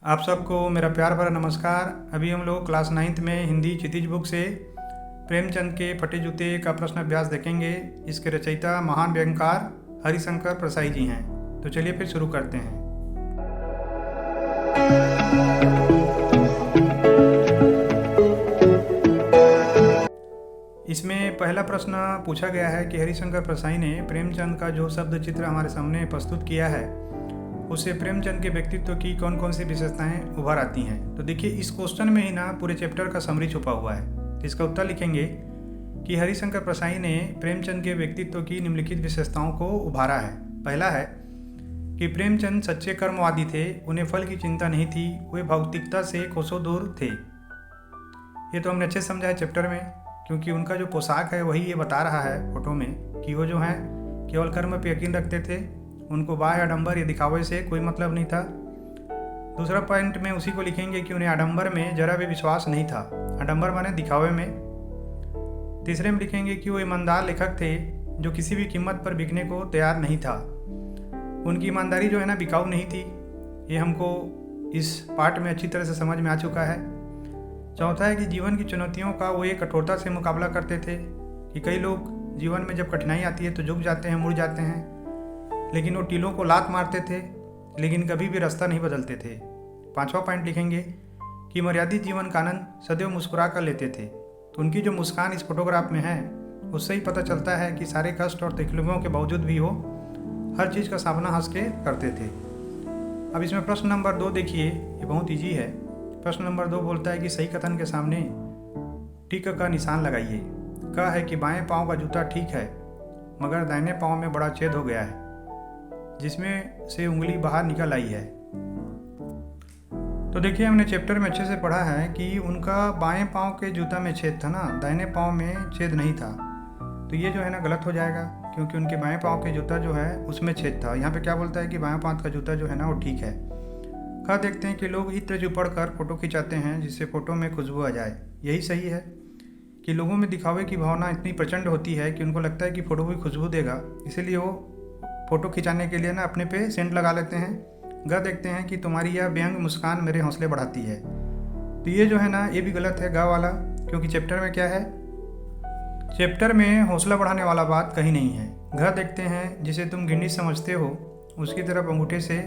आप सबको मेरा प्यार भरा नमस्कार। अभी हम लोग क्लास 9th में हिंदी क्षितिज बुक से प्रेमचंद के फटे जूते का प्रश्न अभ्यास देखेंगे। इसके रचयिता महान व्यंग्यकार हरिशंकर प्रसाई जी हैं। तो चलिए फिर शुरू करते हैं। इसमें पहला प्रश्न पूछा गया है कि हरिशंकर प्रसाई ने प्रेमचंद का जो शब्द चित्र हमारे सामने प्रस्तुत किया है उससे प्रेमचंद के व्यक्तित्व की कौन कौन सी विशेषताएं उभर आती हैं। तो देखिए, इस क्वेश्चन में ही ना पूरे चैप्टर का समरी छुपा हुआ है। तो इसका उत्तर लिखेंगे कि हरिशंकर प्रसाई ने प्रेमचंद के व्यक्तित्व की निम्नलिखित विशेषताओं को उभारा है। पहला है कि प्रेमचंद सच्चे कर्मवादी थे, उन्हें फल की चिंता नहीं थी, वे भौतिकता से कोसों दूर थे। ये तो हमने अच्छे समझा है चैप्टर में, क्योंकि उनका जो पोशाक है वही ये बता रहा है फोटो में कि वो जो है केवल कर्म पे यकीन रखते थे, उनको बाह्य आडंबर या दिखावे से कोई मतलब नहीं था। दूसरा पॉइंट में उसी को लिखेंगे कि उन्हें आडंबर में जरा भी विश्वास नहीं था, आडंबर माने दिखावे में। तीसरे में लिखेंगे कि वो ईमानदार लेखक थे जो किसी भी कीमत पर बिकने को तैयार नहीं था, उनकी ईमानदारी जो है ना बिकाऊ नहीं थी। ये हमको इस पार्ट में अच्छी तरह से समझ में आ चुका है। चौथा है कि जीवन की चुनौतियों का वो एक कठोरता से मुकाबला करते थे कि कई लोग जीवन में जब कठिनाई आती है तो झुक जाते हैं, मुड़ जाते हैं, लेकिन वो टीलों को लात मारते थे, लेकिन कभी भी रास्ता नहीं बदलते थे। पांचवा पॉइंट लिखेंगे कि मर्यादित जीवन का आनंद सदैव मुस्कुरा कर लेते थे। तो उनकी जो मुस्कान इस फोटोग्राफ में है उससे ही पता चलता है कि सारे कष्ट और तकलीफों के बावजूद भी वो हर चीज़ का सामना हंस के करते थे। अब इसमें प्रश्न नंबर 2 देखिए, ये बहुत ईजी है। प्रश्न नंबर 2 बोलता है कि सही कथन के सामने टिक का निशान लगाइए। कहा है कि बाएं पाँव का जूता ठीक है मगर दाहिने पाँव में बड़ा छेद हो गया है जिसमें से उंगली बाहर निकल आई है। तो देखिए, हमने चैप्टर में अच्छे से पढ़ा है कि उनका बाएं पाँव के जूता में छेद था ना, दाहिने पाँव में छेद नहीं था। तो ये जो है ना गलत हो जाएगा, क्योंकि उनके बाएं पाँव के जूता जो है उसमें छेद था। यहाँ पे क्या बोलता है कि बाएं पाँव का जूता जो है ना वो ठीक है। कहा देखते हैं कि लोग इत्र जो पढ़कर फोटो खिंचाते हैं जिससे फोटो में खुशबू आ जाए। यही सही है कि लोगों में दिखावे की भावना इतनी प्रचंड होती है कि उनको लगता है कि फोटो भी खुशबू देगा, इसीलिए वो फोटो खिंचाने के लिए ना अपने पे सेंट लगा लेते हैं। ग देखते हैं कि तुम्हारी यह व्यंग मुस्कान मेरे हौसले बढ़ाती है। तो ये जो है ना ये भी गलत है ग वाला, क्योंकि चैप्टर में क्या है, चैप्टर में हौसला बढ़ाने वाला बात कहीं नहीं है। घ देखते हैं जिसे तुम घिंडी समझते हो उसकी तरफ अंगूठे से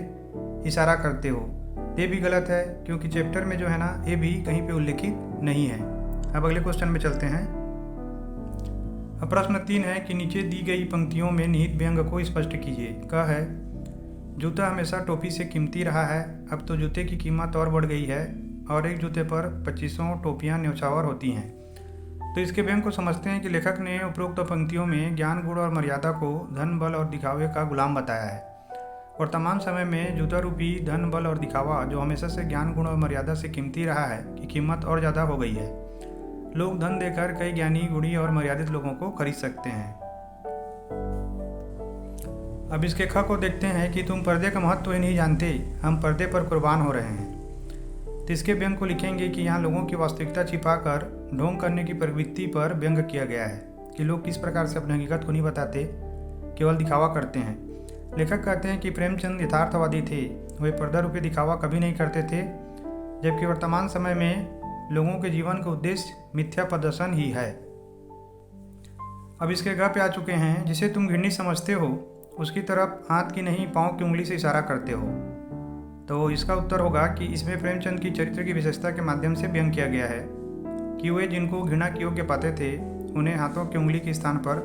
इशारा करते हो, ये भी गलत है, क्योंकि चैप्टर में जो है ना ये भी कहीं पे उल्लेखित नहीं है। अब अगले क्वेश्चन में चलते हैं। अब प्रश्न 3 है कि नीचे दी गई पंक्तियों में निहित व्यंग को स्पष्ट कीजिए। कहा है जूता हमेशा टोपी से कीमती रहा है, अब तो जूते की कीमत और बढ़ गई है और एक जूते पर 2500 टोपियाँ न्यौछावर होती हैं। तो इसके व्यंग को समझते हैं कि लेखक ने उपरोक्त पंक्तियों में ज्ञान, गुण और मर्यादा को धन, बल और दिखावे का गुलाम बताया है। वर्तमान समय में जूता रूपी धन, बल और दिखावा जो हमेशा से ज्ञान, गुण और मर्यादा से कीमती रहा है की कीमत और ज़्यादा हो गई है। लोग धन देकर कई ज्ञानी, गुणी और मर्यादित लोगों को खरीद सकते हैं। अब इसके ख को देखते हैं कि तुम पर्दे का महत्व ही नहीं जानते, हम पर्दे पर कुर्बान हो रहे हैं। तो इसके व्यंग को लिखेंगे कि यहाँ लोगों की वास्तविकता छिपाकर ढोंग करने की प्रवृत्ति पर व्यंग किया गया है कि लोग किस प्रकार से अपनी हकीकत को नहीं बताते, केवल दिखावा करते हैं। लेखक कहते हैं कि प्रेमचंद यथार्थवादी थे, वे पर्दा रूपी दिखावा कभी नहीं करते थे, जबकि वर्तमान समय में लोगों के जीवन का उद्देश्य मिथ्या प्रदर्शन ही है। अब इसके ग पे आ चुके हैं, जिसे तुम घिंडी समझते हो उसकी तरफ हाथ की नहीं पाँव की उंगली से इशारा करते हो। तो इसका उत्तर होगा कि इसमें प्रेमचंद की चरित्र की विशेषता के माध्यम से व्यंग किया गया है कि वे जिनको घृणा के योग्य पाते थे उन्हें हाथों की उंगली के स्थान पर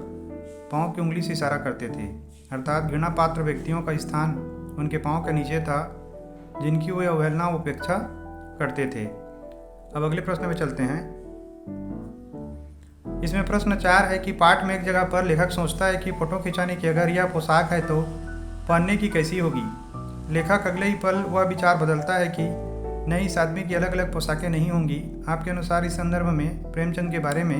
पाँव की उंगली से इशारा करते थे, अर्थात घृणा पात्र व्यक्तियों का स्थान उनके पाँव के नीचे था जिनकी वे अवहेलना उपेक्षा करते थे। अब अगले प्रश्न में चलते हैं। इसमें प्रश्न 4 है कि पाठ में एक जगह पर लेखक सोचता है कि फोटो खिंचाने की अगर यह पोशाक है तो पहनने की कैसी होगी। लेखक अगले ही पल वह विचार बदलता है कि नहीं, इस आदमी की अलग अलग पोशाकें नहीं होंगी। आपके अनुसार इस संदर्भ में प्रेमचंद के बारे में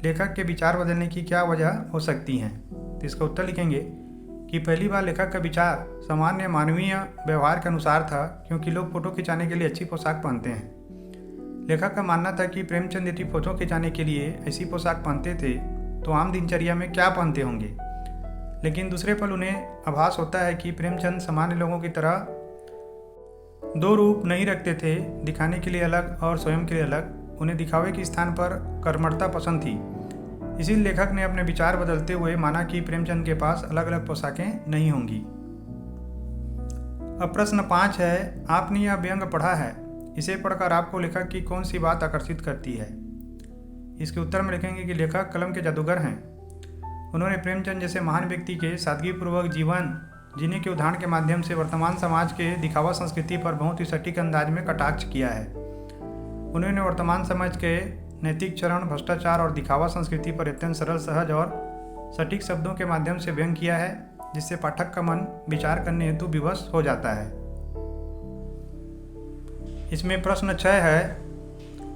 लेखक के विचार बदलने की क्या वजह हो सकती हैं। तो इसका उत्तर लिखेंगे कि पहली बार लेखक का विचार सामान्य मानवीय व्यवहार के अनुसार था, क्योंकि लोग फोटो खिंचाने के लिए अच्छी पोशाक पहनते हैं। लेखक का मानना था कि प्रेमचंद यदि फोटो खिंचाने के लिए ऐसी पोशाक पहनते थे तो आम दिनचर्या में क्या पहनते होंगे, लेकिन दूसरे पल उन्हें आभास होता है कि प्रेमचंद सामान्य लोगों की तरह दो रूप नहीं रखते थे, दिखाने के लिए अलग और स्वयं के लिए अलग। उन्हें दिखावे के स्थान पर कर्मठता पसंद थी। इसी लेखक ने अपने विचार बदलते हुए माना कि प्रेमचंद के पास अलग अलग पोशाकें नहीं होंगी। अब प्रश्न 5 है, आपने यह व्यंग पढ़ा है, इसे पढ़कर आपको लेखक की कौन सी बात आकर्षित करती है? इसके उत्तर में लिखेंगे कि लेखक कलम के जादूगर हैं। उन्होंने प्रेमचंद जैसे महान व्यक्ति के सादगीपूर्वक जीवन जीने के उदाहरण के माध्यम से वर्तमान समाज के दिखावा संस्कृति पर बहुत ही सटीक अंदाज में कटाक्ष किया है। उन्होंने वर्तमान समाज के नैतिक चरण, भ्रष्टाचार और दिखावा संस्कृति पर अत्यंत सरल, सहज और सटीक शब्दों के माध्यम से व्यंग किया है, जिससे पाठक का मन विचार करने हेतु विवश हो जाता है। इसमें प्रश्न 6 है,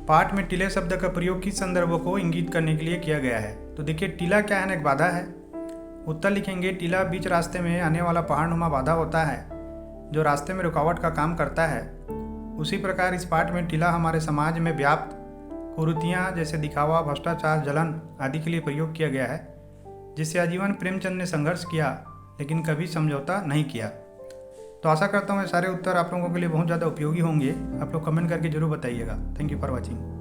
पाठ में टीले शब्द का प्रयोग किस संदर्भों को इंगित करने के लिए किया गया है? तो देखिए, टीला क्या है? एक बाधा है। उत्तर लिखेंगे, टीला बीच रास्ते में आने वाला पहाड़नुमा बाधा होता है जो रास्ते में रुकावट का काम करता है। उसी प्रकार इस पाठ में टीला हमारे समाज में व्याप्त कुरीतियाँ जैसे दिखावा, भ्रष्टाचार, जलन आदि के लिए प्रयोग किया गया है, जिससे आजीवन प्रेमचंद ने संघर्ष किया लेकिन कभी समझौता नहीं किया। तो आशा करता हूँ ये सारे उत्तर आप लोगों के लिए बहुत ज़्यादा उपयोगी होंगे। आप लोग कमेंट करके जरूर बताइएगा। Thank you for watching.